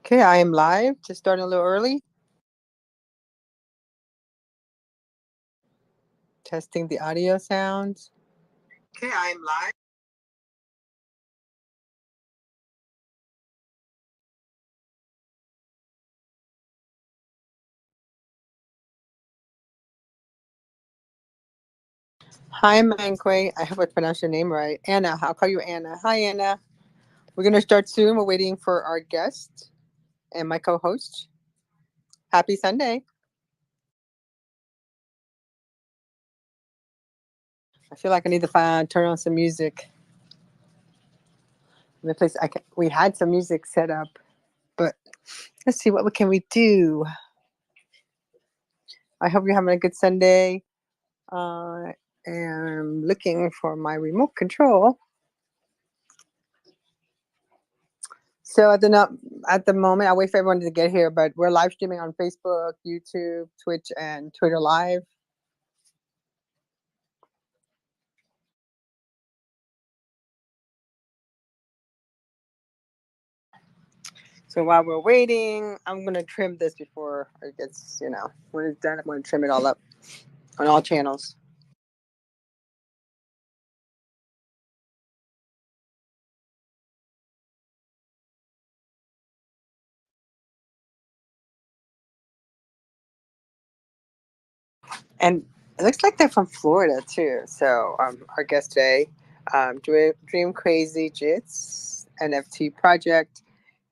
Okay, I am live. Just starting a little early. Testing the audio sounds. Okay, I am live. Hi, Manque. I hope I pronounced your name right. Anna, I'll call you Anna. Hi, Anna. We're going to start soon. We're waiting for our guest and my co-host. Happy Sunday. I feel like I need to turn on some music. The place we had some music set up, but let's see what can we do. I hope you're having a good Sunday. I am looking for my remote control. So at the moment, I wait for everyone to get here, but we're live streaming on Facebook, YouTube, Twitch, and Twitter Live. So while we're waiting, I'm gonna trim this before it gets, when it's done, I'm gonna trim it all up on all channels. And it looks like they're from Florida too. So our guest today, Dream Crazy Jits NFT project.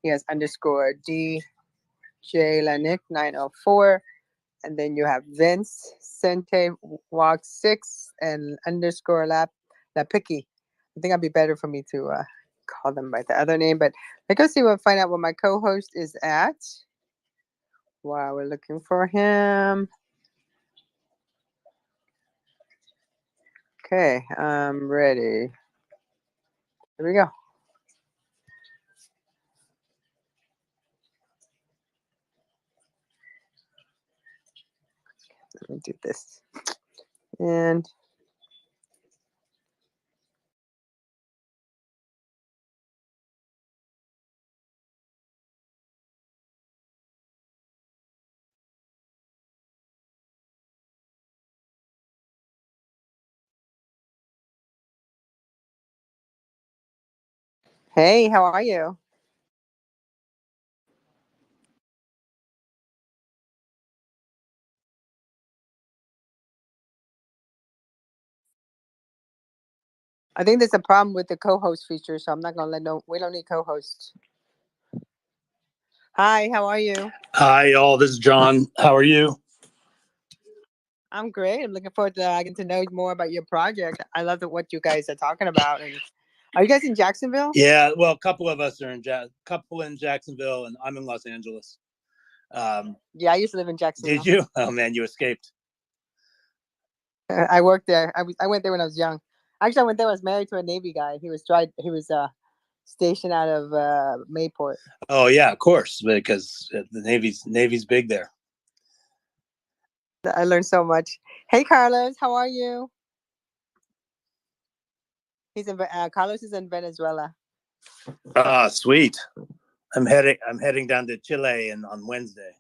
He has _ DJ Lanik 904. And then you have Vincent Walk 6 and _ La Picky. I think it'd be better for me to call them by the other name, but let's go see find out what my co-host is at while we're looking for him. Okay, I'm ready. Here we go. Let me do this. And hey, how are you? I think there's a problem with the co-host feature, so I'm not gonna we don't need co-hosts. Hi, how are you? Hi, y'all. This is John. How are you? I'm great. I'm looking forward to getting to know more about your project. I love what you guys are talking about. And are you guys in Jacksonville? Yeah, well, a couple of us are in Jacksonville, and I'm in Los Angeles. Yeah, I used to live in Jacksonville. Did you? Oh man, you escaped. I worked there. I went there when I was young. Actually, I went there. I was married to a Navy guy. He was stationed out of Mayport. Oh yeah, of course, because the Navy's big there. I learned so much. Hey, Carlos, how are you? He's in Carlos is in Venezuela. Ah, sweet. I'm heading down to Chile on Wednesday.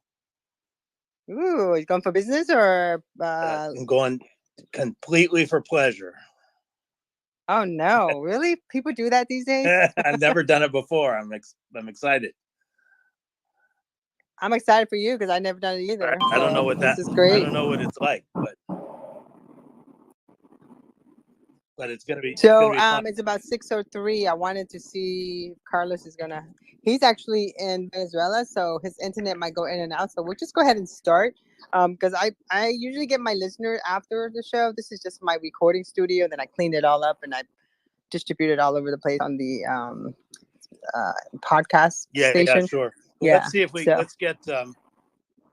Ooh, you going for business or? I'm going completely for pleasure. Oh no! Really? People do that these days? I've never done it before. I'm excited. I'm excited for you because I never done it either. I don't know what this is great. I don't know what it's like, but it's gonna be. So it's about 6:03. I wanted to see if Carlos is gonna. He's actually in Venezuela, so his internet might go in and out. So we'll just go ahead and start. Because I usually get my listener after the show. This is just my recording studio. Then I cleaned it all up and I distribute it all over the place on the podcast station. Yeah, sure. Well, Yeah. Let's see if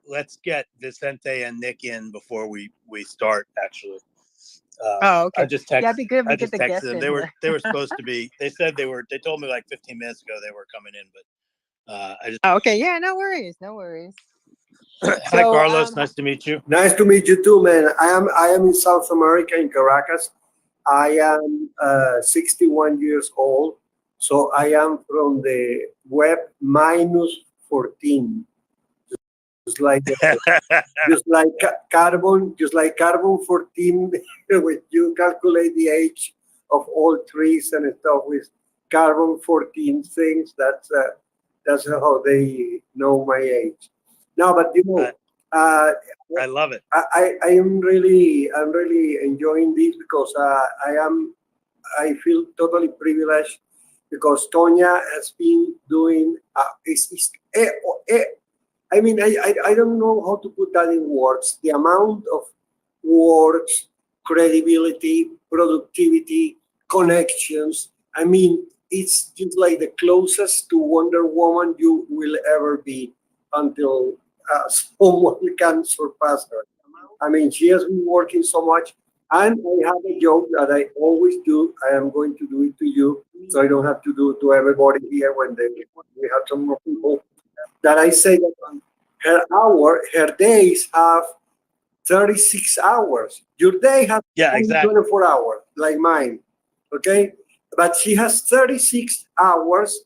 let's get Vicente and Nick in before we start. Actually. Oh, okay. I just texted. Yeah, it'd be good if we get the guests them. in They were here. they were supposed to be. They said they were. They told me like 15 minutes ago they were coming in, but I just. Oh, okay. Yeah. No worries. No worries. Hi, Carlos. Nice to meet you. Nice to meet you too, man. I am in South America, in Caracas. I am 61 years old, so I am from the web minus 14, just like just like carbon 14. When you calculate the age of all trees and stuff with carbon 14 things, that's how they know my age. No, but uh, I love it. I'm really enjoying this because I feel totally privileged because Tonya has been doing I mean, I don't know how to put that in words. The amount of words, credibility, productivity, connections. I mean, it's just like the closest to Wonder Woman you will ever be until someone can surpass her. I mean, she has been working so much. And I have a joke that I always do. I am going to do it to you, so I don't have to do it to everybody here when we have some more people. That I say that her days have 36 hours. Your day has Yeah, only exactly. 24 hours, like mine. Okay? But she has 36 hours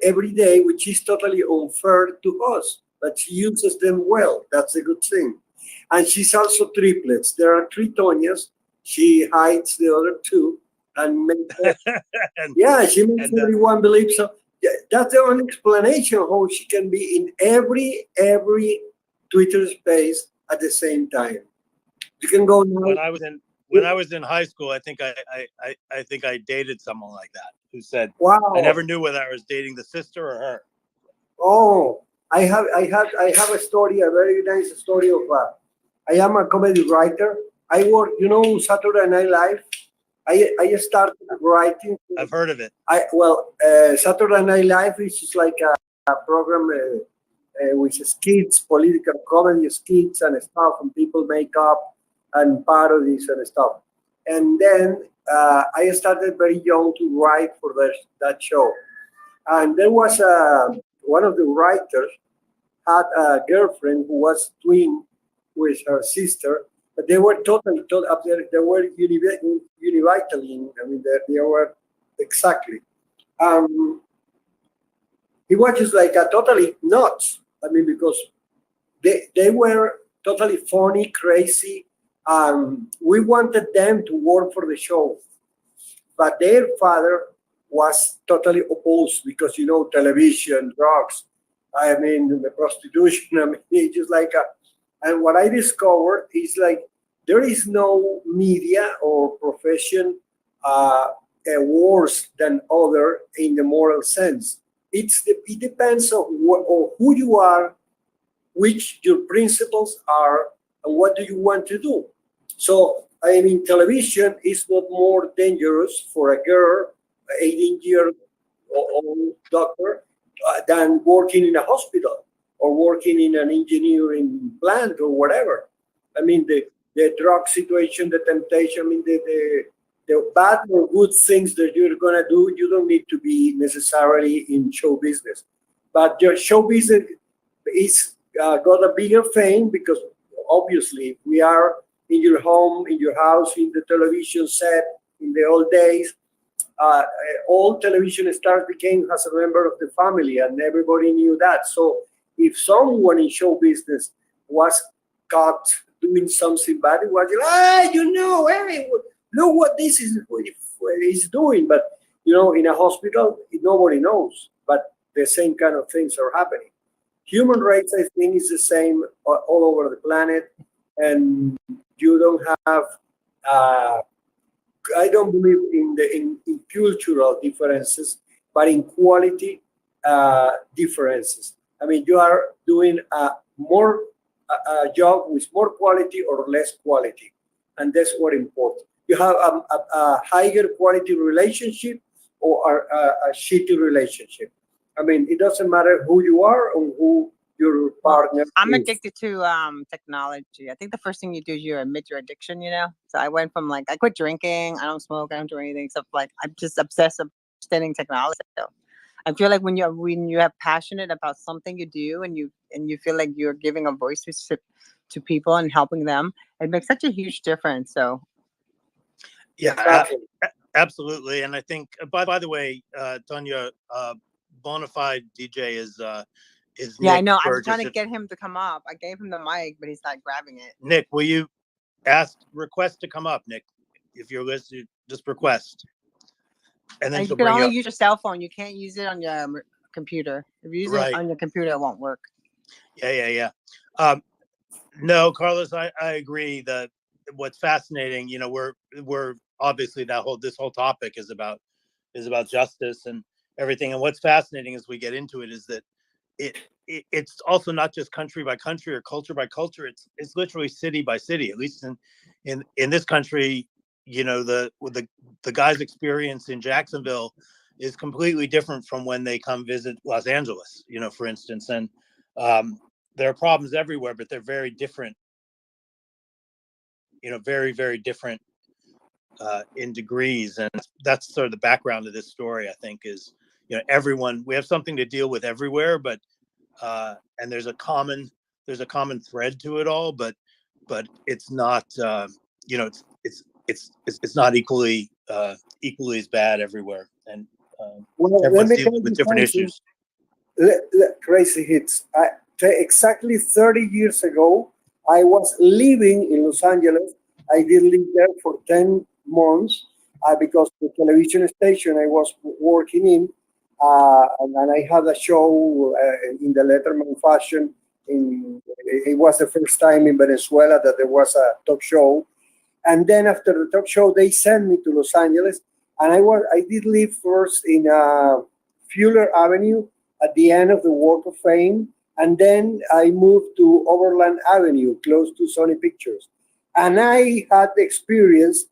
every day, which is totally unfair to us. But she uses them well. That's a good thing. And she's also triplets. There are three Tonyas. She hides the other two and makes and, yeah, she makes and everyone believe so. Yeah, that's the only explanation how she can be in every Twitter space at the same time. You can go now. when I was in high school, I think I dated someone like that who said, I Wow. never knew whether I was dating the sister or her. Oh, I have a story, a very nice story of. I am a comedy writer. I work, Saturday Night Live. I started writing. I've heard of it. Saturday Night Live is just like a program with skits, political comedy skits and stuff, and people make up and parodies and stuff. And then I started very young to write for that show. And there was one of the writers had a girlfriend who was twin with her sister, but they were totally up there. They were univitally. I mean, they were exactly. Um, he was just like a totally nuts. I mean, because they were totally funny, crazy. We wanted them to work for the show, but their father was totally opposed because television, drugs. I mean, the prostitution. I mean, it's just like and what I discovered is like there is no media or profession worse than other in the moral sense. It depends on who you are, which your principles are, and what do you want to do. So, I mean, television is not more dangerous for a girl, 18-year-old doctor, than working in a hospital or working in an engineering plant or whatever. I mean, the drug situation, the temptation, I mean, the bad or good things that you're going to do, you don't need to be necessarily in show business. But your show business is got a bigger fame because obviously we are in your home, in your house, in the television set in the old days. All television stars became as a member of the family, and everybody knew that. So if someone in show business was caught doing something bad, it was hey, look what this is doing. But in a hospital, nobody knows. But the same kind of things are happening. Human rights, I think, is the same all over the planet, and you don't have. Uh, I don't believe in cultural differences, but in quality differences. I mean, you are doing a job with more quality or less quality, and that's what important. You have a higher quality relationship or a shitty relationship. I mean, it doesn't matter who you are or who your partner I'm is. addicted to technology. I think the first thing you do is you admit your addiction. So I went from like I quit drinking, I don't smoke, I don't do anything except like I'm just obsessed with understanding technology. So I feel like when you have passionate about something you do and you feel like you're giving a voice to people and helping them, it makes such a huge difference. So Yeah, Exactly. absolutely. And I think, by the way, Tonya, Bonafide DJ Is Yeah, I Nick know. I'm Burgess? trying to get him to come up. I gave him the mic, but he's not grabbing it. Nick, will you request to come up, Nick? If you're listening, just request, and then And you she'll can bring you only up. use your cell phone. You can't use it on your computer. If you use it Right. on your computer, it won't work. Yeah. No, Carlos, I agree that what's fascinating, you know, we're obviously this whole topic is about justice and everything. And what's fascinating as we get into it is that it's also not just country by country or culture by culture. It's literally city by city. At least in this country, you know, the guy's experience in Jacksonville is completely different from when they come visit Los Angeles, you know, for instance. And there are problems everywhere, but they're very different, you know, very, very different in degrees. And that's sort of the background of this story, I think, is, you know, we have something to deal with everywhere, but and there's a common thread to it all, but it's not, you know, it's not equally as bad everywhere. And Well, let everyone's me tell dealing with you different something. issues. Crazy hits. Exactly 30 years ago, I was living in Los Angeles. I did live there for 10 months because the television station I was working in, and I had a show in the Letterman fashion. It was the first time in Venezuela that there was a talk show. And then after the talk show, they sent me to Los Angeles, and I did live first in Fuller Avenue at the end of the Walk of Fame, and then I moved to Overland Avenue, close to Sony Pictures. And I had the experience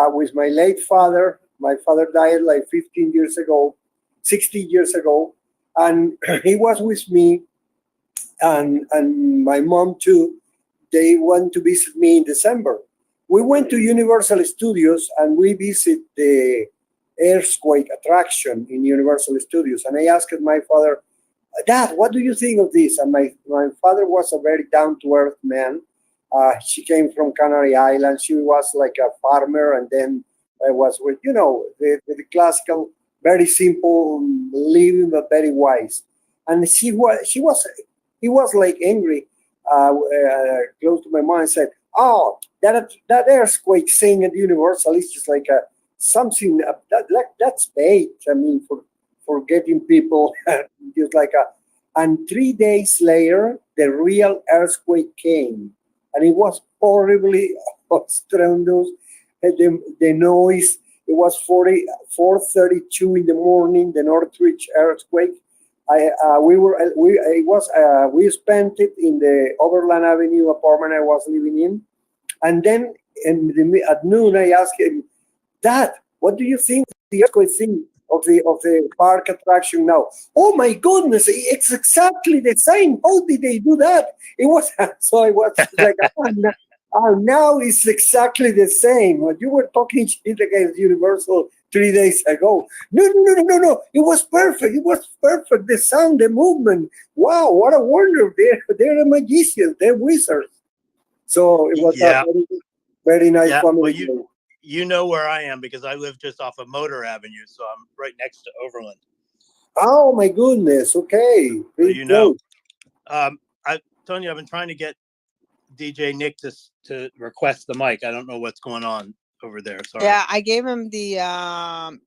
with my late father. My father died like 15 years ago, 60 years ago, and he was with me, and my mom too. They went to visit me in December. We went to Universal Studios and we visit the earthquake attraction in Universal Studios. And I asked my father, Dad, what do you think of this? And my father was a very down-to-earth man. She came from Canary Islands. She was like a farmer, and then I was with, you know, the classical, very simple living, but very wise. And he was like angry, close to my mind, and said, "Oh, that earthquake thing at Universal is just like something that's bait. I mean, for getting people just like a." And 3 days later, the real earthquake came, and it was horribly tremendous. The noise. It was 4:32 in the morning. The Northridge earthquake. We spent it in the Overland Avenue apartment I was living in, and then at noon I asked him, Dad, what do you think of the earthquake thing of the park attraction now? Oh my goodness, it's exactly the same. How did they do that? It was so I was like, now it's exactly the same. What you were talking shit against Universal 3 days ago. No. It was perfect. It was perfect. The sound, the movement. Wow, what a wonder. They're magicians. They're wizards. So it was a very, very nice family. Well, you know where I am because I live just off of Motor Avenue, so I'm right next to Overland. Oh my goodness. Okay. So you know. Tony, I've been trying to get DJ Nick to request the mic. I don't know what's going on over there. Sorry. Yeah, I gave him the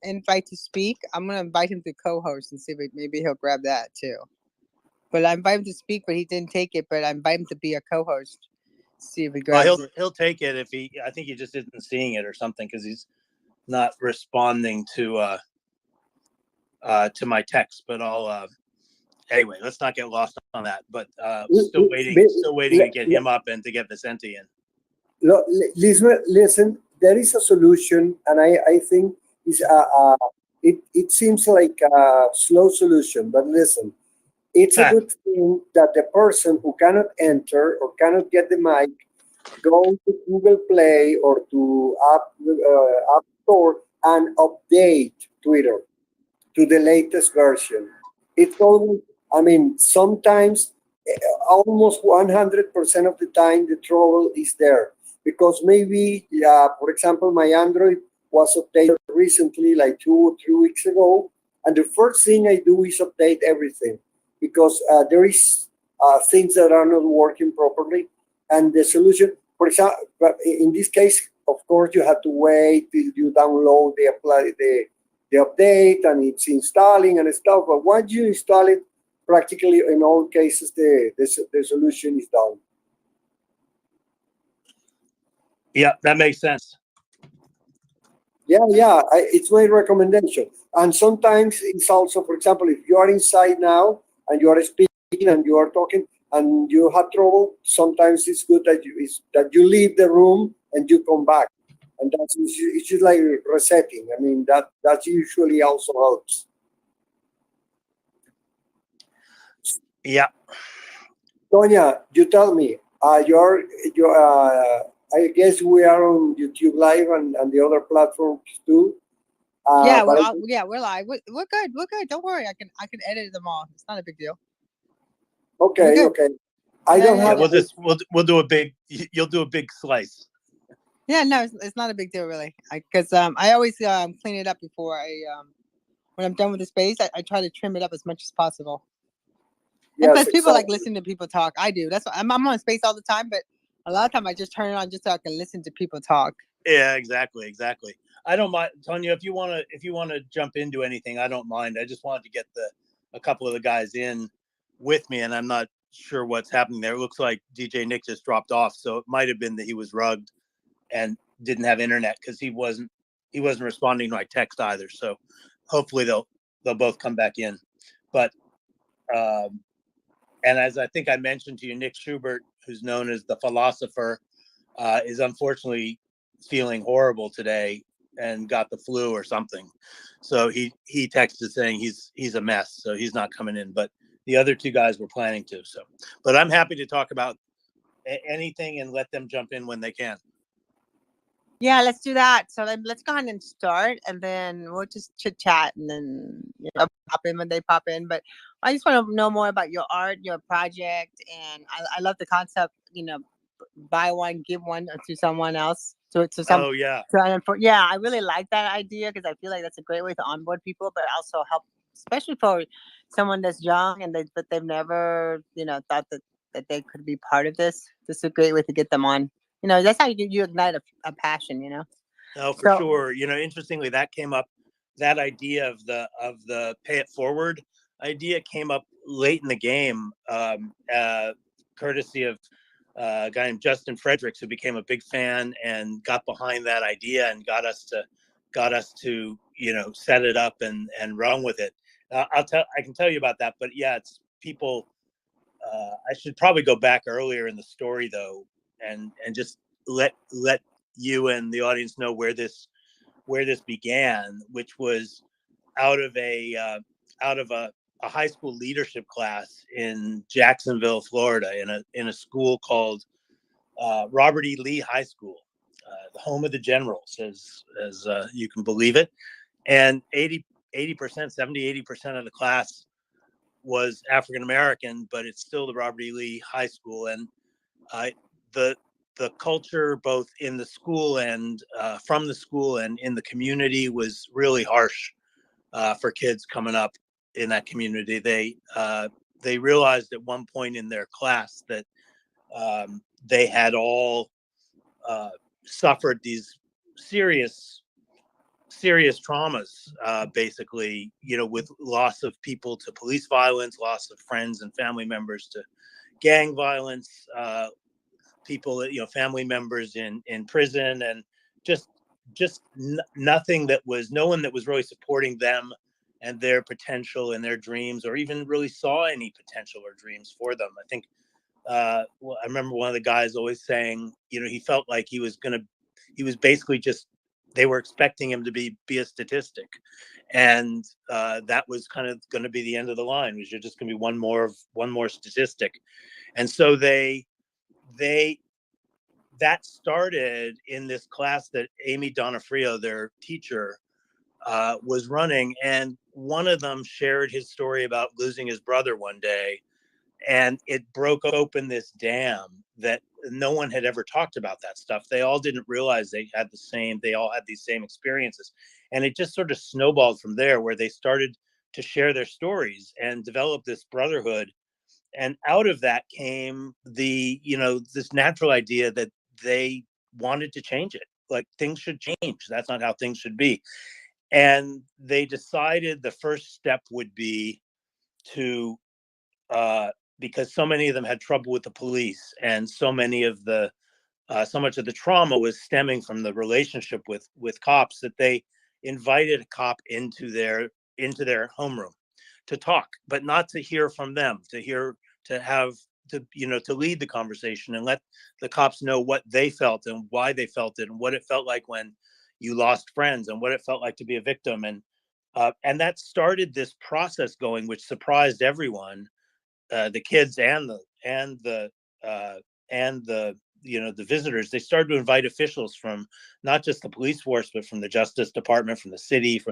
invite to speak. I'm gonna invite him to co-host and see if maybe he'll grab that too. But I invited him to speak, but he didn't take it. But I invite him to be a co-host. See if he grabs it. He'll take it if I think he just isn't seeing it or something because he's not responding to my text. But I'll anyway. Let's not get lost on that. But still waiting to get him up and to get Vicente in. Listen, there is a solution, and I think it seems like a slow solution, but listen, it's a good thing that the person who cannot enter or cannot get the mic go to Google Play or to App Store and update Twitter to the latest version. It's always, I mean, sometimes almost 100% of the time the trouble is there because maybe, for example, my Android was updated recently, like 2 or 3 weeks ago, and the first thing I do is update everything. because there is things that are not working properly, and the solution, for example, in this case, of course, you have to wait till you download the update and it's installing and stuff. But once you install it, practically in all cases, the solution is done. Yeah, that makes sense. Yeah, it's my recommendation. And sometimes it's also, for example, if you are inside now and you are speaking and you are talking and you have trouble, sometimes it's good that you leave the room and you come back, and it's just like resetting. I mean, that usually also helps. Yeah. Tonya, you tell me, I guess we are on YouTube Live and the other platforms too. Yeah, But we're live. We're good. We're good. Don't worry. I can edit them all. It's not a big deal. We're okay, good. okay. I Yeah, don't yeah, Yeah, have. yeah. we'll do a big. You'll do a big slice. Yeah, no, it's not a big deal really. Because I always clean it up before when I'm done with the space. I try to trim it up as much as possible. And Yes, plus, people like exactly. listening to people talk. I do. That's why I'm on space all the time. But a lot of time I just turn it on just so I can listen to people talk. Yeah, exactly. I don't mind, Tonya. If you wanna jump into anything, I don't mind. I just wanted to get a couple of the guys in with me, and I'm not sure what's happening there. It looks like DJ Nick just dropped off, so it might have been that he was rugged and didn't have internet because he wasn't responding to my text either. So hopefully they'll both come back in. But and as I think I mentioned to you, Nick Schubert, who's known as the philosopher, is unfortunately feeling horrible today and got the flu or something. So he texted saying he's a mess, so he's not coming in. But the other two guys were planning to. So, but I'm happy to talk about anything and let them jump in when they can. Yeah, let's do that. So let's go ahead and start, and then we'll just chit chat, and then pop in when they pop in. But I just want to know more about your art, your project, and I love the concept. Buy one, give one to someone else. To some. Oh yeah. Yeah, I really like that idea because I feel like that's a great way to onboard people, but also help, especially for someone that's young and but they've never thought that they could be part of this. This is a great way to get them on. That's how you ignite a passion. No, for So sure. Interestingly, that came up. That idea of the pay it forward idea came up late in the game, courtesy of a guy named Justin Fredericks, who became a big fan and got behind that idea and got us to set it up and run with it. I can tell you about that, but yeah, it's people. I should probably go back earlier in the story though, and just let you and the audience know where this began, which was out of a high school leadership class in Jacksonville, Florida, in a school called Robert E. Lee High School, the home of the Generals, as you can believe it. And 80%, 80% of the class was African American, but it's still the Robert E. Lee High School. And the culture, both in the school and from the school and in the community, was really harsh for kids coming up in that community. They realized at one point in their class that they had all suffered these serious traumas, basically, with loss of people to police violence, loss of friends and family members to gang violence, people, family members in prison, and just nothing that was, no one that was really supporting them and their potential and their dreams, or even really saw any potential or dreams for them. I think, I remember one of the guys always saying, he felt like he was basically just, they were expecting him to be a statistic. And that was kind of going to be the end of the line, was you're just going to be one more statistic. And so that started in this class that Amy Donofrio, their teacher, was running. And one of them shared his story about losing his brother one day. And it broke open this dam that no one had ever talked about that stuff. They all didn't realize they all had these same experiences. And it just sort of snowballed from there, where they started to share their stories and develop this brotherhood. And out of that came the, this natural idea that they wanted to change it. Like, things should change. That's not how things should be. And they decided the first step would be to, because so many of them had trouble with the police, and so much of the trauma was stemming from the relationship with cops, that they invited a cop into their homeroom to talk, but not to hear from them, to lead the conversation and let the cops know what they felt and why they felt it, and what it felt like when you lost friends, and what it felt like to be a victim. And that started this process going, which surprised everyone, the kids uh, and the visitors. They started to invite officials from not just the police force, but from the Justice Department, from the city.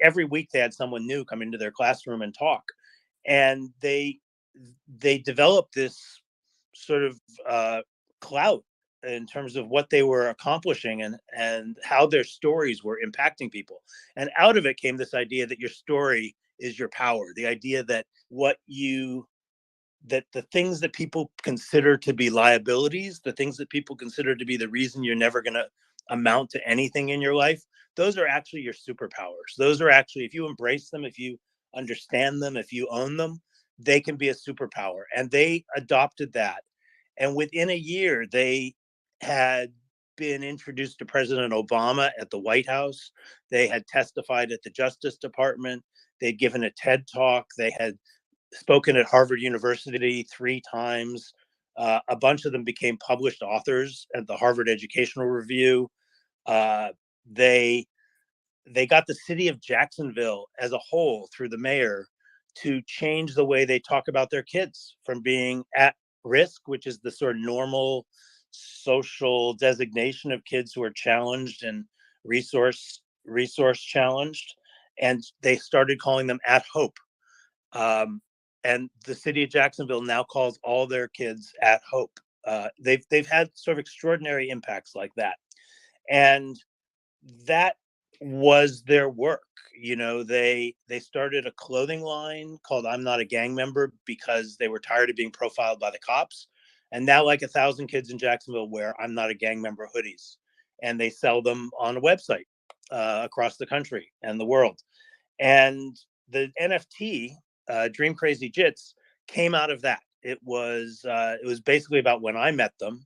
Every week they had someone new come into their classroom and talk, and they developed this sort of clout in terms of what they were accomplishing, and how their stories were impacting people. And out of it came this idea that your story is your power. The idea that the things that people consider to be liabilities, the things that people consider to be the reason you're never going to amount to anything in your life, those are actually your superpowers. Those are actually, if you embrace them, if you understand them, if you own them, they can be a superpower. And they adopted that. And within a year, they had been introduced to President Obama at the White House. They had testified at the Justice Department. They'd given a TED talk. They had spoken at Harvard University 3 times. A bunch of them became published authors at the Harvard Educational Review. Uh, they they got the city of Jacksonville as a whole, through the mayor, to change the way they talk about their kids, from being at risk, which is the sort of normal social designation of kids who are challenged and resource challenged, and they started calling them at hope. Um, and the city of Jacksonville now calls all their kids at Hope. They've had sort of extraordinary impacts like that, and that was their work. They started a clothing line called "I'm Not a Gang Member" because they were tired of being profiled by the cops. And now, like 1,000 kids in Jacksonville wear "I'm Not a Gang Member" hoodies, and they sell them on a website across the country and the world. And the NFT, Dream Crazy Jits, came out of that. It was basically about when I met them,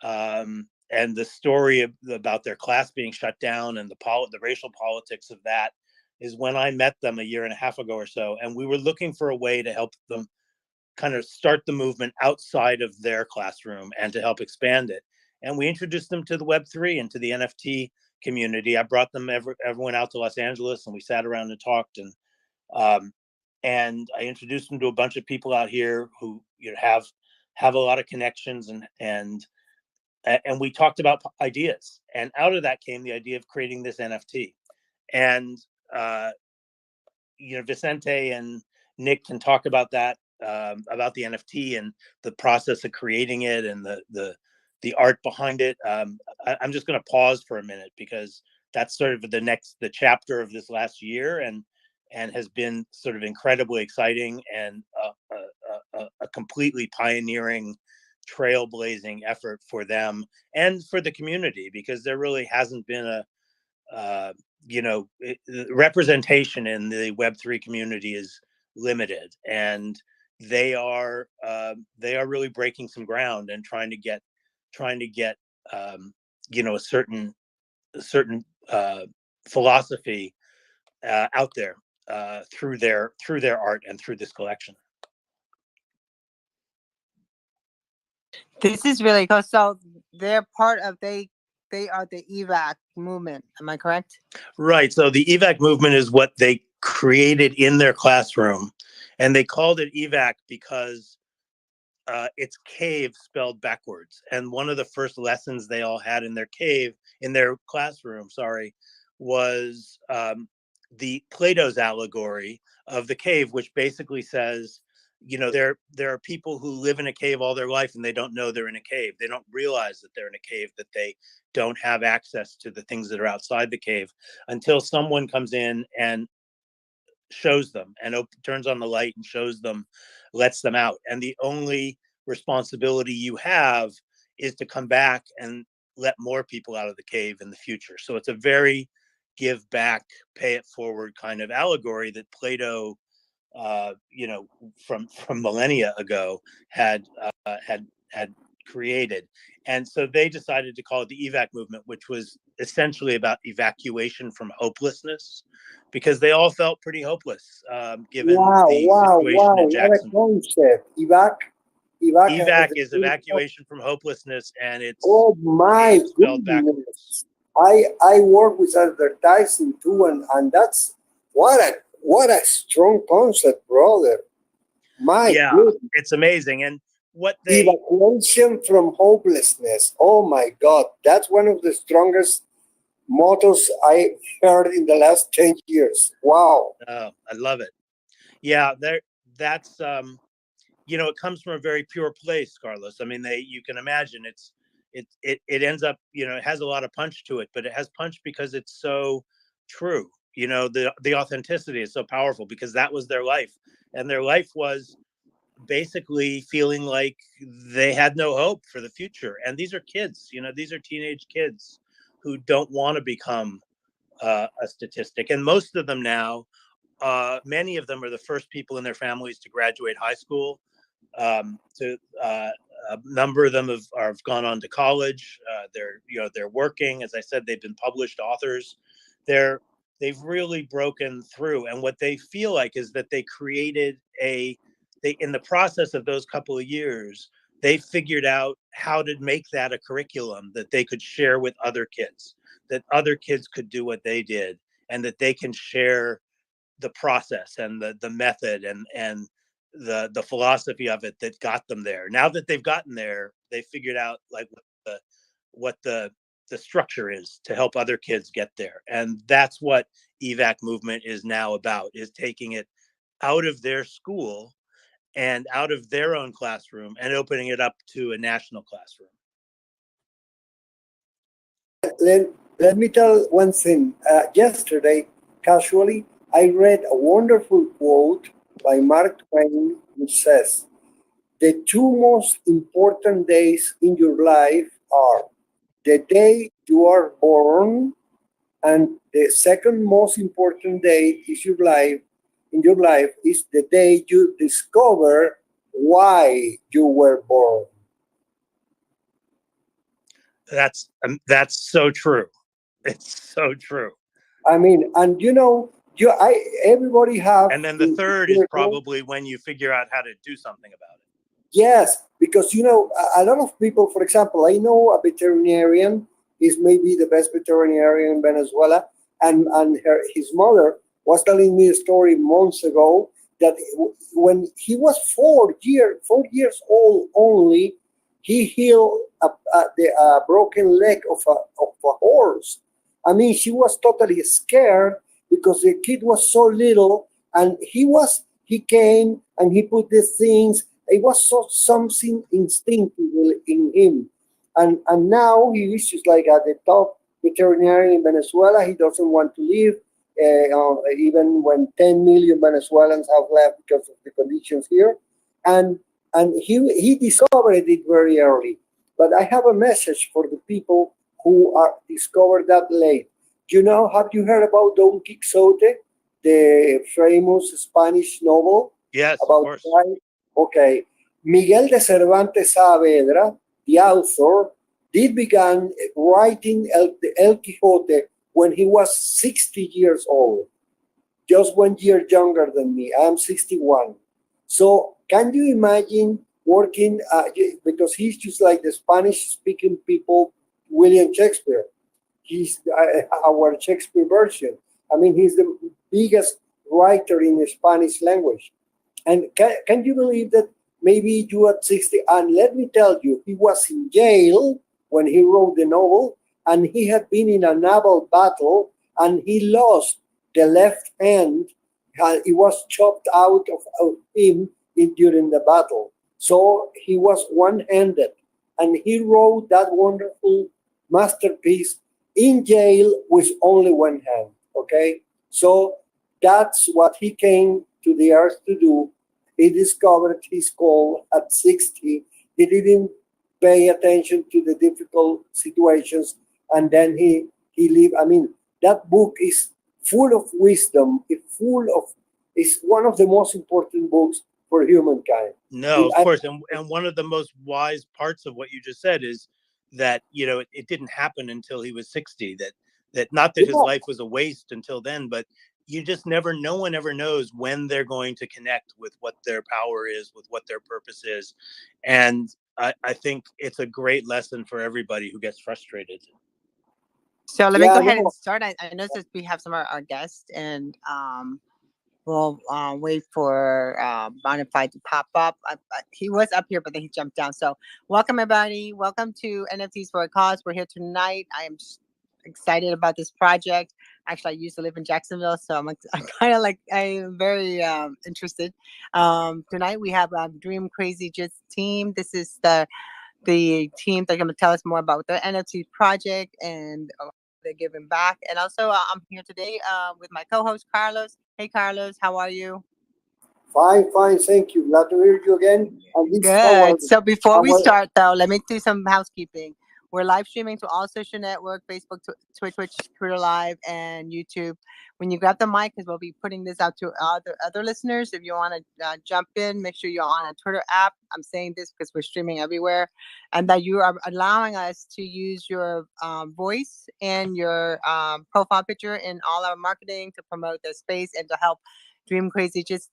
and the story about their class being shut down, and the racial politics of that, is when I met them a year and a half ago or so, and we were looking for a way to help them kind of start the movement outside of their classroom and to help expand it. And we introduced them to the Web3 and to the NFT community. I brought everyone out to Los Angeles, and we sat around and talked, um, and I introduced them to a bunch of people out here who have a lot of connections, and we talked about ideas. And out of that came the idea of creating this NFT. And uh, Vicente and Nick can talk about that, about the NFT and the process of creating it, and the art behind it. I'm just going to pause for a minute, because that's sort of the chapter of this last year, and has been sort of incredibly exciting, and a completely pioneering, trailblazing effort for them and for the community, because there really hasn't been uh, representation in the Web3 community is limited, and they are really breaking some ground and trying to get a certain philosophy out there, through their art and through this collection. This is really cool. So they're part of they are the evac movement. Am I correct? Right. So the evac movement is what they created in their classroom, and they called it evac because it's cave spelled backwards. And one of the first lessons they all had in their classroom, sorry, was the Plato's allegory of the cave, which basically says, there are people who live in a cave all their life, and they don't know they're in a cave. They don't realize that they're in a cave, that they don't have access to the things that are outside the cave, until someone comes in and shows them and turns on the light and shows them, lets them out. And the only responsibility you have is to come back and let more people out of the cave in the future. So it's a very give back, pay it forward kind of allegory that Plato, from millennia ago had created. And so they decided to call it the evac movement, which was essentially about evacuation from hopelessness, because they all felt pretty hopeless, given the situation in What a Jacksonville. concept. Evac is evacuation from hopelessness, and Oh my it's spelled backwards. goodness. I work with advertising too, and that's what a strong concept, brother. My goodness. It's amazing. And what Evacuation from hopelessness. Oh my God. That's one of the strongest mottos I heard in the last 10 years. Wow. I love it. Yeah, that's it comes from a very pure place, Carlos. I mean, you can imagine it ends up, it has a lot of punch to it, but it has punch because it's so true. The authenticity is so powerful because that was their life, and their life was basically feeling like they had no hope for the future. And these are kids, these are teenage kids who don't want to become a statistic. And most of them now, many of them are the first people in their families to graduate high school. A number of them have gone on to college. They're working. As I said, they've been published authors. They've really broken through. And what they feel like is that they created in the process of those couple of years, they figured out how to make that a curriculum that they could share with other kids, that other kids could do what they did, and that they can share the process and the method and the philosophy of it that got them there. Now that they've gotten there, they figured out like what the structure is to help other kids get there. And that's what evac movement is now about, is taking it out of their school and out of their own classroom and opening it up to a national classroom. Let me tell one thing. Yesterday, casually, I read a wonderful quote by Mark Twain, which says, "The two most important days in your life are the day you are born, and the second most important day in your life is the day you discover why you were born." That's so true. It's so true. I mean, and everybody have. And then the third is probably when you figure out how to do something about it. Yes, because a lot of people, for example, I know a veterinarian is maybe the best veterinarian in Venezuela, and his mother was telling me a story months ago that when he was 4 years old only, he healed the broken leg of a horse. I mean, she was totally scared because the kid was so little, and he came and he put the things. It was something instinctive in him. And now he is just like at the top veterinarian in Venezuela. He doesn't want to leave, even when 10 million Venezuelans have left because of the conditions here. And he discovered it very early. But I have a message for the people who are discovered that late. Have you heard about Don Quixote, the famous Spanish novel? Yes, about of course. Okay. Miguel de Cervantes Saavedra, the author, did begin writing El Quijote when he was 60 years old, just 1 year younger than me. I am 61. So can you imagine working, because he's just like the Spanish-speaking people, William Shakespeare. He's our Shakespeare version. I mean, he's the biggest writer in the Spanish language. And can you believe that maybe you at 60, and let me tell you, he was in jail when he wrote the novel, and he had been in a naval battle, and he lost the left hand. It was chopped out of him during the battle. So he was one-handed, and he wrote that wonderful masterpiece in jail with only one hand, okay? So that's what he came to the earth to do. He discovered his call at 60. He didn't pay attention to the difficult situations, and then he lived. I mean, that book is full of wisdom. It's one of the most important books for humankind. No, of course, and one of the most wise parts of what you just said is that it didn't happen until he was 60. That not that his Yeah, life was a waste until then, but you just never. No one ever knows when they're going to connect with what their power is, with what their purpose is, and I think it's a great lesson for everybody who gets frustrated. So let me yeah, go ahead and no, start. I know that we have some of our guests, and we'll wait for Bonafide to pop up. He was up here, but then he jumped down. So welcome, everybody. Welcome to NFTs for a Cause. We're here tonight. I am excited about this project. Actually, I used to live in Jacksonville, so I'm kind of like I'm very interested. Tonight we have Dream Crazy Jits team. This is the team that's going to tell us more about their NFT project and they're giving back. And also, I'm here today with my co-host Carlos. Hey, Carlos, how are you? fine, fine. Thank you. Glad to hear you again. And this is Good. So before we our start, though, let me do some housekeeping. We're live streaming to all social network, Facebook, Twitch, Twitter Live, and YouTube. When you grab the mic, because we'll be putting this out to other listeners. If you want to jump in, make sure you're on a Twitter app. I'm saying this because we're streaming everywhere, and that you are allowing us to use your voice and your profile picture in all our marketing to promote the space and to help Dream Crazy Just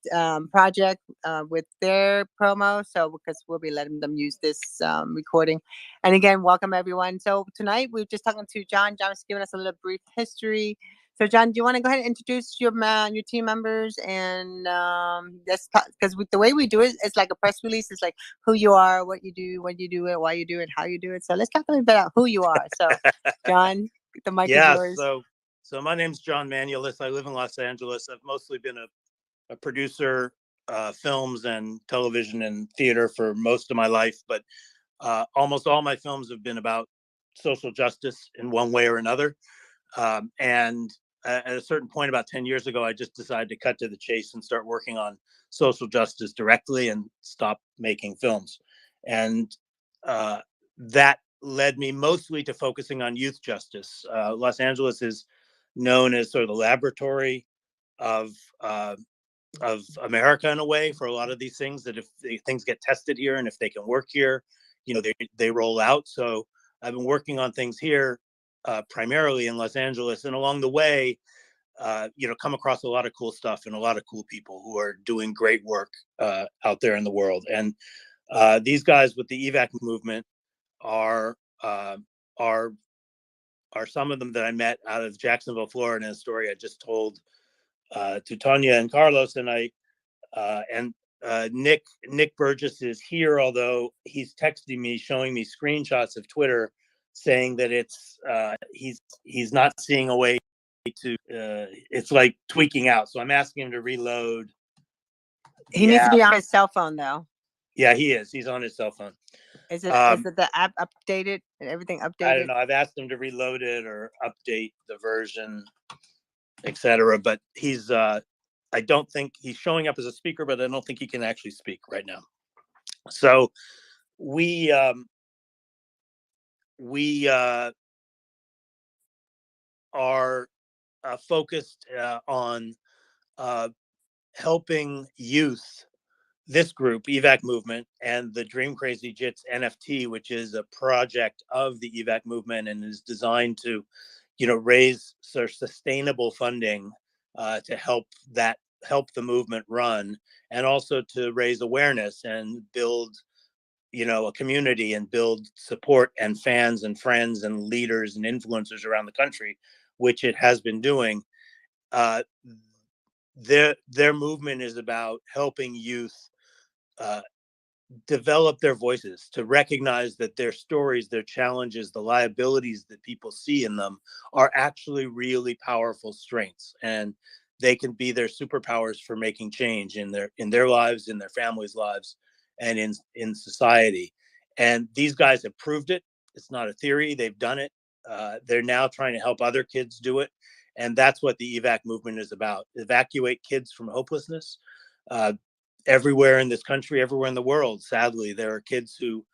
project with their promo. So because we'll be letting them use this recording. And again, welcome everyone. So tonight we're just talking to John. John is giving us a little brief history. So John, do you want to go ahead and introduce your team members and that's because the way we do it, it's like a press release. It's like who you are, what you do, when you do it, why you do it, how you do it. So let's talk a little bit about who you are. So John, the mic is Yeah, yours. so my name's John Manulis. I live in Los Angeles. I've mostly been a producer, films and television and theater for most of my life, but almost all my films have been about social justice in one way or another. And at a certain point, about 10 years ago, I just decided to cut to the chase and start working on social justice directly and stop making films. And that led me mostly to focusing on youth justice. Los Angeles is known as sort of the laboratory of uh, of America in a way for a lot of these things. That if things get tested here and if they can work here, they roll out. So I've been working on things here, primarily in Los Angeles, and along the way, come across a lot of cool stuff and a lot of cool people who are doing great work out there in the world. And these guys with the evac movement are uh, are are some of them that I met out of Jacksonville, Florida, in a story I just told to Tanya and Carlos. And Nick Burgess is here, although he's texting me, showing me screenshots of Twitter, saying that he's not seeing a way to. It's like tweaking out. So I'm asking him to reload. He needs to be on his cell phone though. Yeah, he is. He's on his cell phone. Is it the app updated and everything updated? I don't know. I've asked him to reload it or update the version, etc. But I don't think he's showing up as a speaker, but I don't think he can actually speak right now. So we are focused on helping youth. This group, EVAC Movement, and the Dream Crazy Jits NFT, which is a project of the EVAC movement and is designed to, raise sustainable funding to help the movement run, and also to raise awareness and build, a community and build support and fans and friends and leaders and influencers around the country, which it has been doing. Uh, their movement is about helping youth uh, develop their voices, to recognize that their stories, their challenges, the liabilities that people see in them are actually really powerful strengths, and they can be their superpowers for making change in their lives, in their families' lives, and in society. And these guys have proved it. It's not a theory. They've done it. They're now trying to help other kids do it. And that's what the evac movement is about. Evacuate kids from hopelessness. Everywhere in this country, everywhere in the world, sadly, there are kids who,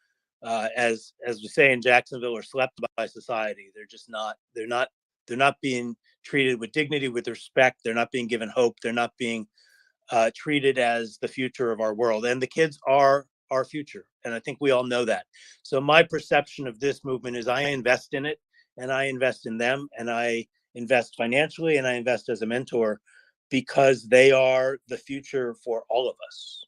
as we say in Jacksonville, are slept by society. They're just not. They're not being treated with dignity, with respect. They're not being given hope. They're not being treated as the future of our world. And the kids are our future. And I think we all know that. So my perception of this movement is I invest in it, and I invest in them, and I invest financially, and I invest as a mentor, because they are the future for all of us.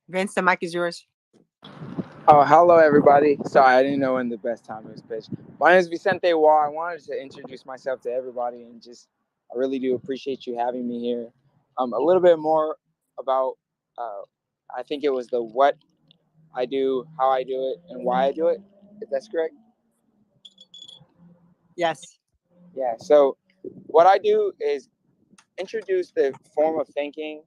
Vince, the mic is yours. Oh, hello, everybody. Sorry, I didn't know when the best time was pitched. My name is Vicente Wall. I wanted to introduce myself to everybody and I really do appreciate you having me here. A little bit more about, I think it was the what I do, how I do it, and why I do it, if that's correct. Yes. Yeah, so what I do is introduce the form of thinking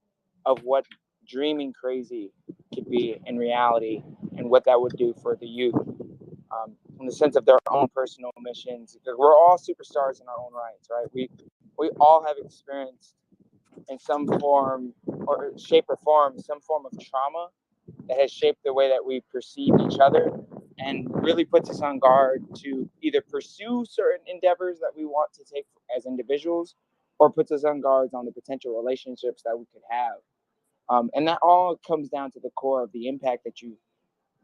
of what dreaming crazy could be in reality and what that would do for the youth. In the sense of their own personal missions, because we're all superstars in our own rights, right? We all have experienced in some form or shape or form some form of trauma that has shaped the way that we perceive each other and really puts us on guard to either pursue certain endeavors that we want to take as individuals, or puts us on guards on the potential relationships that we could have. And that all comes down to the core of the impact that you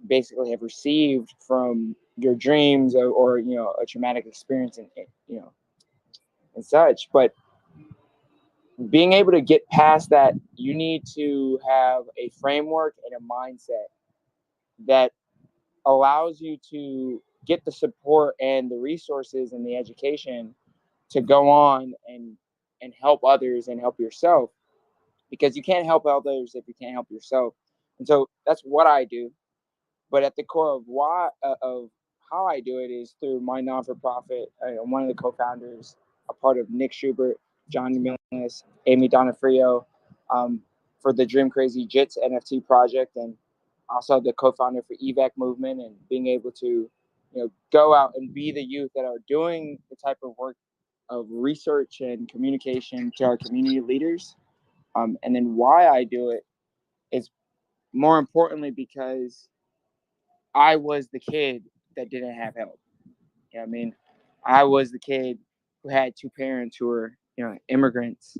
basically have received from your dreams, or a traumatic experience, and and such. But being able to get past that, you need to have a framework and a mindset that allows you to get the support and the resources and the education to go on and help others and help yourself, because you can't help others if you can't help yourself. And so that's what I do. But at the core of how I do it is through my non-for-profit. I'm one of the co-founders, a part of Nick Schubert, John Millis, Amy Donofrio, for the Dream Crazy Jits NFT project, and also the co-founder for EVAC movement, and being able to, go out and be the youth that are doing the type of work of research and communication to our community leaders. And then why I do it is more importantly because I was the kid that didn't have help. You know what I mean? I was the kid who had two parents who were, immigrants,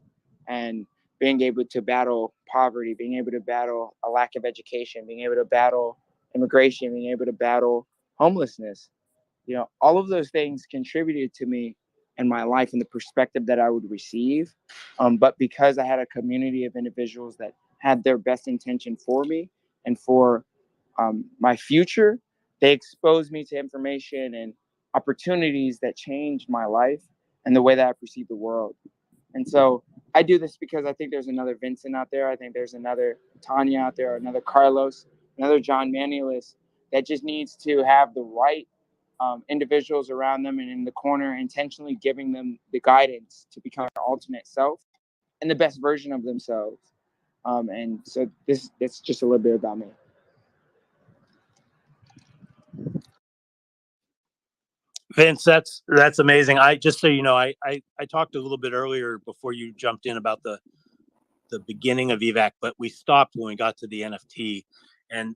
and being able to battle poverty, being able to battle a lack of education, being able to battle immigration, being able to battle homelessness. All of those things contributed to me and my life and the perspective that I would receive. But because I had a community of individuals that had their best intention for me and for my future, they exposed me to information and opportunities that changed my life and the way that I perceive the world. And so I do this because I think there's another Vincent out there. I think there's another Tanya out there, another Carlos, another John Manuelis that just needs to have the right individuals around them and in the corner, intentionally giving them the guidance to become their ultimate self and the best version of themselves. And so it's just a little bit about me. Vince, that's amazing. I just so you know, I talked a little bit earlier before you jumped in about the beginning of EVAC, but we stopped when we got to the NFT, and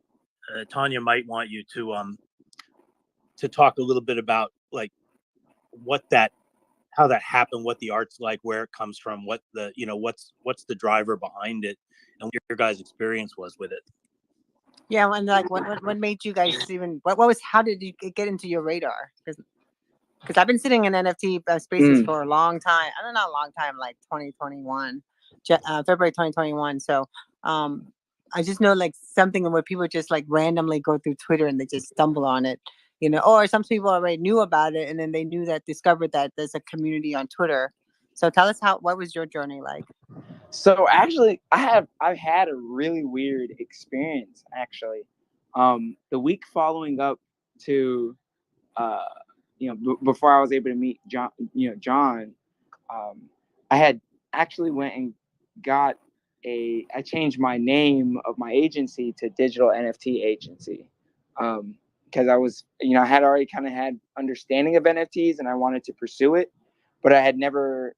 Tanya might want you to talk a little bit about like how that happened, what the art's like, where it comes from, what the what's the driver behind it, and what your guys' experience was with it. Yeah, and like what made you guys even how did you get into your radar? Because I've been sitting in NFT spaces for a long time. I don't know, a long time, like 2021, February 2021. So I just know like something where people just like randomly go through Twitter and they just stumble on it, or some people already knew about it and then they discovered that there's a community on Twitter. So tell us what was your journey like? So actually, I've had a really weird experience. Actually, the week following up to, before I was able to meet John, I had actually went and got I changed my name of my agency to Digital NFT Agency, because I was, I had already kind of had understanding of NFTs and I wanted to pursue it, but I had never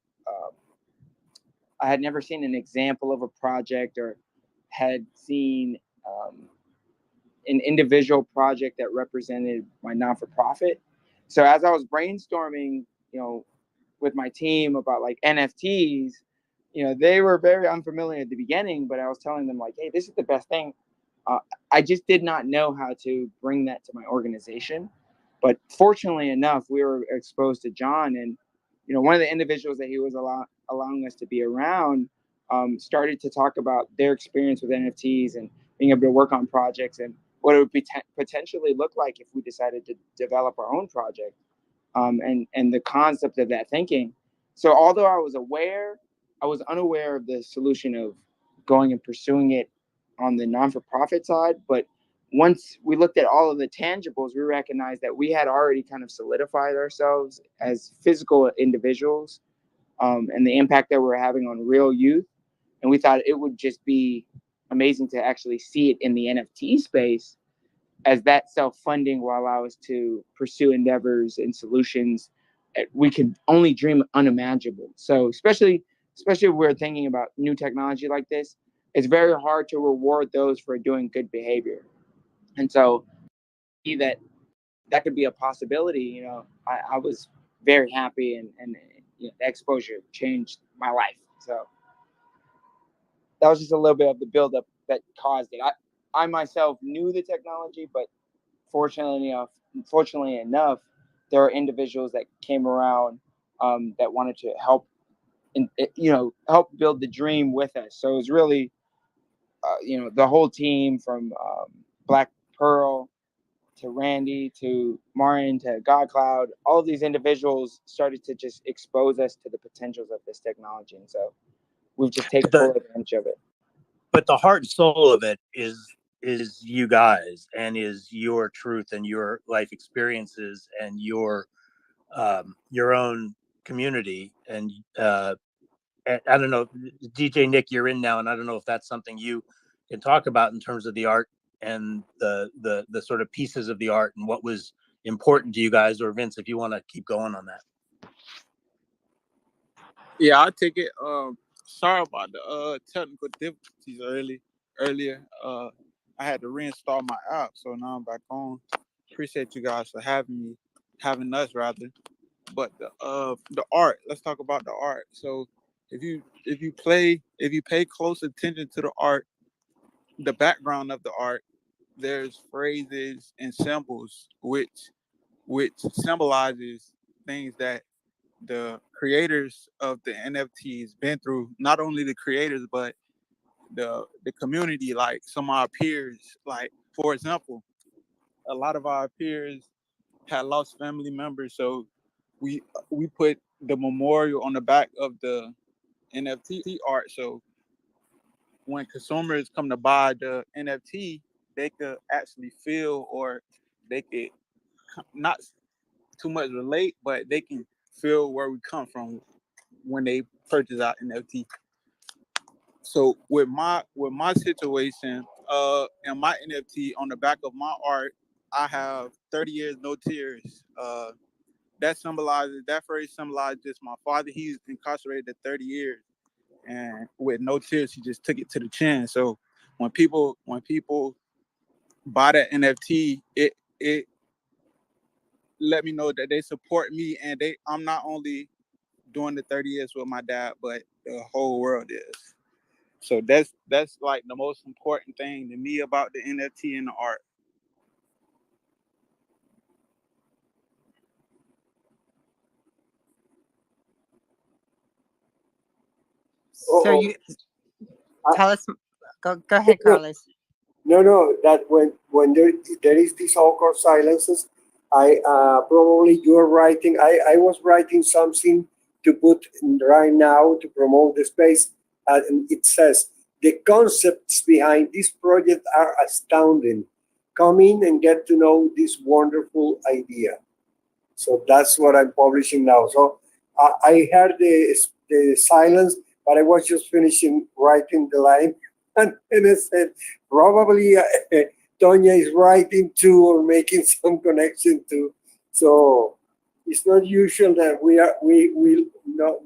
seen an example of a project or had seen an individual project that represented my non-for-profit. So as I was brainstorming, with my team about like NFTs, they were very unfamiliar at the beginning, but I was telling them like, hey, this is the best thing. I just did not know how to bring that to my organization. But fortunately enough, we were exposed to John, and one of the individuals that he was allowing us to be around started to talk about their experience with NFTs and being able to work on projects and what it would potentially look like if we decided to develop our own project, and the concept of that thinking. So although I was unaware of the solution of going and pursuing it on the non-for-profit side. But once we looked at all of the tangibles, we recognized that we had already kind of solidified ourselves as physical individuals, and the impact that we're having on real youth. And we thought it would just be amazing to actually see it in the NFT space, as that self-funding will allow us to pursue endeavors and solutions that we could only dream unimaginable. So especially if we're thinking about new technology like this, it's very hard to reward those for doing good behavior. And so see that could be a possibility. I was very happy, and the exposure changed my life. So that was just a little bit of the buildup that caused it. I myself knew the technology, but fortunately enough, there are individuals that came around that wanted to help, and help build the dream with us. So it was really, the whole team from Black Pearl to Randy to Martin to God Cloud. All of these individuals started to just expose us to the potentials of this technology, and so we've just taken full advantage of it. But the heart and soul of it is you guys, and is your truth and your life experiences and your own community. And I don't know, DJ Nick, you're in now, and I don't know if that's something you can talk about in terms of the art and the sort of pieces of the art and what was important to you guys, or Vince, if you want to keep going on that. Yeah, I'll take it. Sorry about the technical difficulties earlier. I had to reinstall my app, so now I'm back on. Appreciate you guys for having us rather. But the art, let's talk about the art. So if you pay close attention to the art, the background of the art, there's phrases and symbols which symbolizes things that the creators of the NFTs been through. Not only the creators, but the community. Like some of our peers, like for example, a lot of our peers had lost family members, so we put the memorial on the back of the NFT art. So when consumers come to buy the NFT, they could actually feel, or they could not too much relate, but they can feel where we come from when they purchase our NFT. So with my situation, and my NFT on the back of my art, I have 30 years no tears. That phrase symbolizes my father. He's incarcerated at 30 years, and with no tears, he just took it to the chin. So when people buy that NFT, it let me know that they support me, and I'm not only doing the 30 years with my dad, but the whole world is. So that's like the most important thing to me about the NFT and the art. So you tell us. Go ahead, Carlos. No, that when there is these awkward silences, I probably you're writing. I was writing something to put right now to promote the space, and it says the concepts behind this project are astounding. Come in and get to know this wonderful idea. So that's what I'm publishing now. So I heard the silence, but I was just finishing writing the line, and I said, probably Tonya is writing too or making some connection too. So it's not usual that we not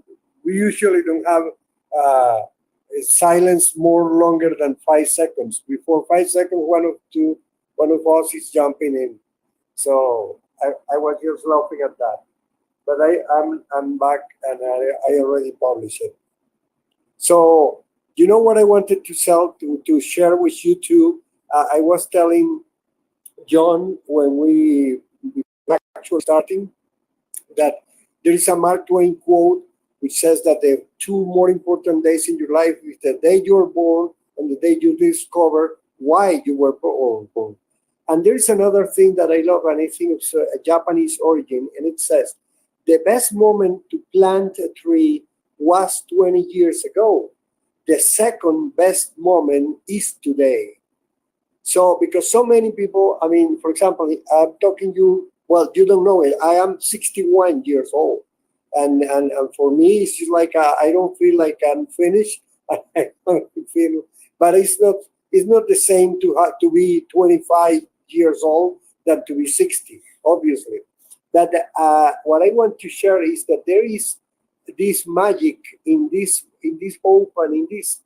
we usually don't have uh, silence more longer than 5 seconds. Before 5 seconds, one of us is jumping in. So I was just laughing at that. But I'm back and I already published it. So you know what I wanted to to share with you too. I was telling John when we actually starting that there is a Mark Twain quote which says that the two more important days in your life is the day you were born and the day you discover why you were born. And there is another thing that I love, and I think it's a Japanese origin, and it says the best moment to plant a tree was 20 years ago. The second best moment is today. So, because so many people, I mean, for example, I'm talking you, well, you don't know it. I am 61 years old. And for me, it's just like I don't feel like I'm finished. I don't feel, but it's not the same to have to be 25 years old than to be 60, obviously. But what I want to share is that there is this magic in this open in this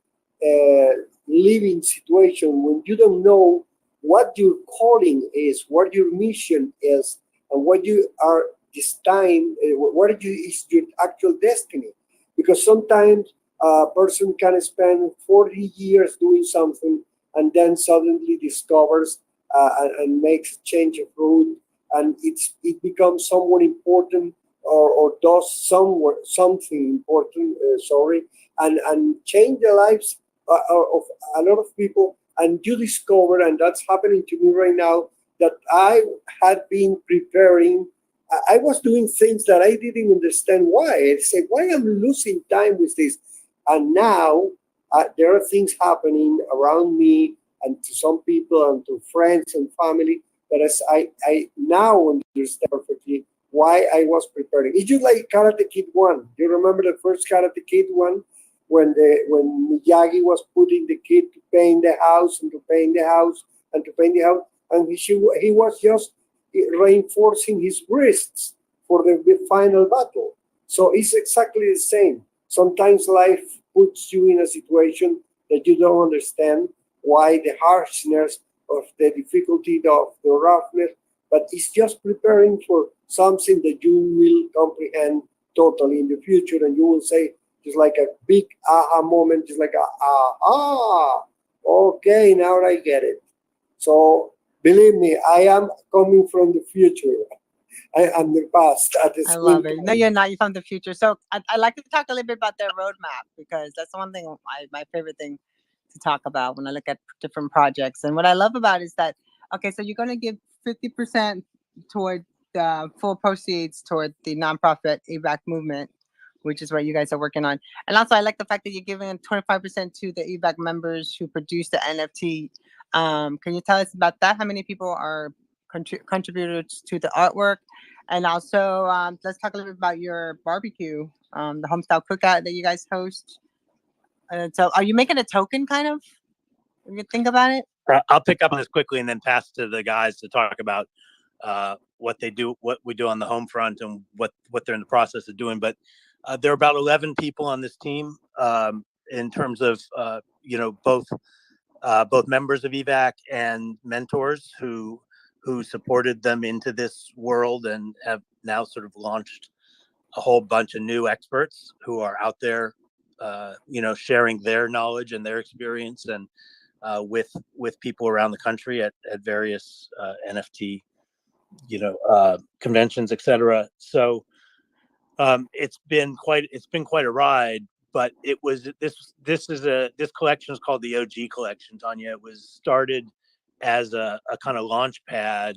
living situation when you don't know what your calling is, what your mission is, and what you are this time, is your actual destiny. Because sometimes a person can spend 40 years doing something and then suddenly discovers and makes a change of route, and it becomes someone important or does something important, sorry, and change the lives of a lot of people. And you discover, and that's happening to me right now, that I had been preparing. I was doing things that I didn't understand why. I said, why am I losing time with this? And now there are things happening around me and to some people and to friends and family that as I now understand perfectly why I was preparing. It's just like Karate Kid 1. You remember the first Karate Kid 1? When Miyagi was putting the kid to paint the house and to paint the house and to paint the house, and he was just reinforcing his wrists for the final battle. So it's exactly the same. Sometimes life puts you in a situation that you don't understand why the harshness of the difficulty of the roughness, but it's just preparing for something that you will comprehend totally in the future, and you will say, just like a big aha moment, just like aha, okay, now I get it. So believe me, I am coming from the future. I am the past at the I same love it. No, time. you're not. You're from the future. So I like to talk a little bit about their roadmap because that's the one thing, my favorite thing to talk about when I look at different projects. And what I love about it is that, okay, so you're going to give 50% toward the full proceeds toward the nonprofit AVAC movement, which is what you guys are working on. And also, I like the fact that you're giving 25% to the AVAC members who produce the NFT. Can you tell us about that? How many people are contributors to the artwork? And also, let's talk a little bit about your barbecue, the homestyle cookout that you guys host. So, are you making a token, kind of? If you think about it. I'll pick up on this quickly and then pass to the guys to talk about what they do, what we do on the home front, and what they're in the process of doing. But there are about 11 people on this team in terms of both members of EVAC and mentors who supported them into this world and have now sort of launched a whole bunch of new experts who are out there, sharing their knowledge and their experience and with people around the country at various NFT, conventions, etc. So it's been quite a ride. But it was this collection is called the OG collection, Tanya. It was started as a kind of launch pad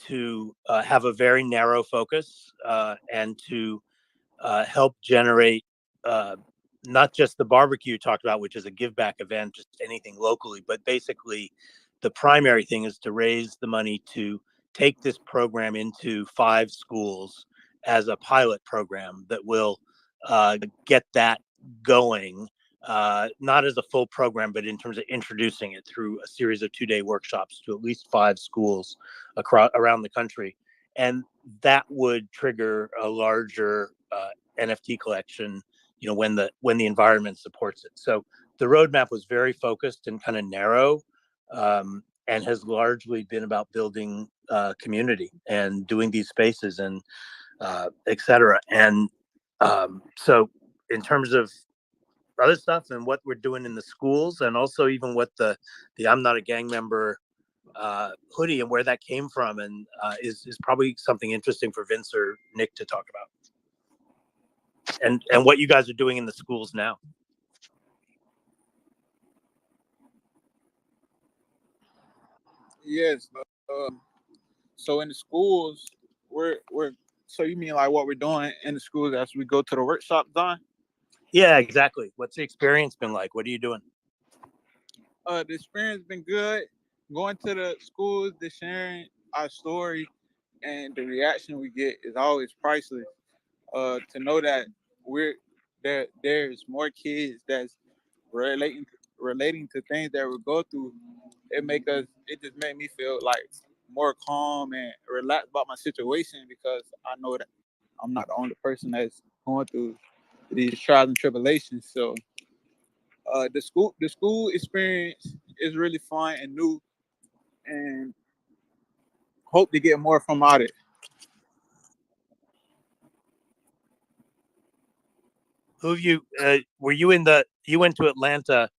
to have a very narrow focus and to help generate not just the barbecue you talked about, which is a give back event, just anything locally, but basically the primary thing is to raise the money to take this program into 5 schools as a pilot program that will get that going, not as a full program, but in terms of introducing it through a series of 2-day workshops to at least 5 schools around the country. And that would trigger a larger NFT collection, when the environment supports it. So the roadmap was very focused and kind of narrow, and has largely been about building community and doing these spaces and et cetera. And so in terms of other stuff and what we're doing in the schools, and also even what the I'm not a gang member hoodie and where that came from, and is probably something interesting for Vince or Nick to talk about, and what you guys are doing in the schools now. Yes. So in the schools, we're so you mean like what we're doing in the schools as we go to the workshop, Don? Yeah, exactly. What's the experience been like? What are you doing? The experience been good. Going to the schools, the sharing our story, and the reaction we get is always priceless. To know that we're there's more kids that's relating relating to things that we go through. It just made me feel like more calm and relaxed about my situation, because I know that I'm not the only person that's going through these trials and tribulations. So the school experience is really fun and new, and hope to get more from out it. Who have you? Were you you went to Atlanta?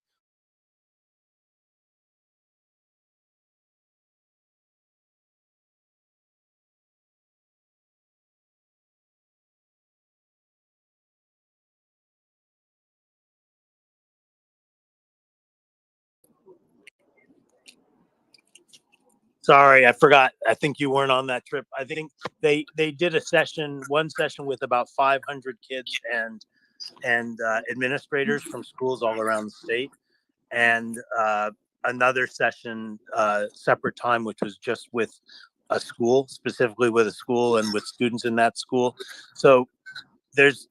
Sorry, I forgot. I think you weren't on that trip. I think they did one session with about 500 kids and administrators from schools all around the state, and another session, separate time, which was just with a school, specifically with a school and with students in that school. So there's